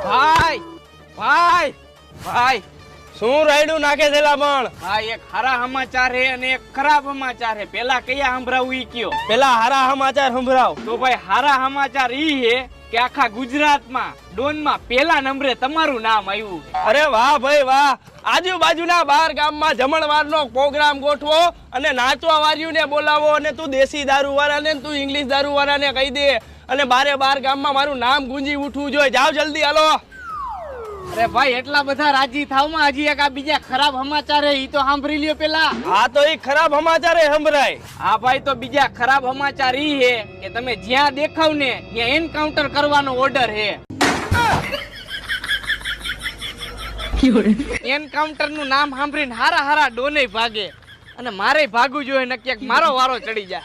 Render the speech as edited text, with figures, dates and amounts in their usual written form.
ભાઈ ભાઈ ભાઈ શું રાયડું નાખે છે પણ? હા, એક સારા સમાચાર હે અને એક ખરાબ સમાચાર હે. પેલા કયા સંભળાવું ઈ કયો? પેલા હારા સમાચાર સંભળાવ. તો ભાઈ સારા સમાચાર ઈ હે કે આખા ગુજરાતમાં ડોનમાં પેલા નંબરે તમારું નામ આવ્યું. અરે વાહ ભાઈ વાહ. આજુબાજુના 12 ગામમાં જમણવારનો પ્રોગ્રામ ગોઠવો અને નાચવા વાળીઓને બોલાવો અને તું દેશી દારૂ વાળાને તું ઇંગ્લિશ દારૂ વાળાને કહી દે અને 12 ગામમાં મારું નામ ગુંજી ઉઠવું જોઈએ. જાઓ જલ્દી હાલો. અરે ભાઈ એટલા બધા રાજી થાવમાં હજી એક આ બીજા ખરાબ સમાચાર હે ઈ તો સાંભળી લ્યો પેલા. હા તો એ ખરાબ સમાચાર સંભળાય. હા ભાઈ, તો બીજા ખરાબ સમાચાર ઈ હે કે તમે જ્યાં દેખાવ ને ત્યાં એન્કાઉન્ટર કરવાનો ઓર્ડર હે. એન્કાઉન્ટર નું નામ સાંભળીને હારા હારા ડોને ભાગે અને મારે ભાગવું જોઈએ નક્કી મારો વારો ચડી જાય.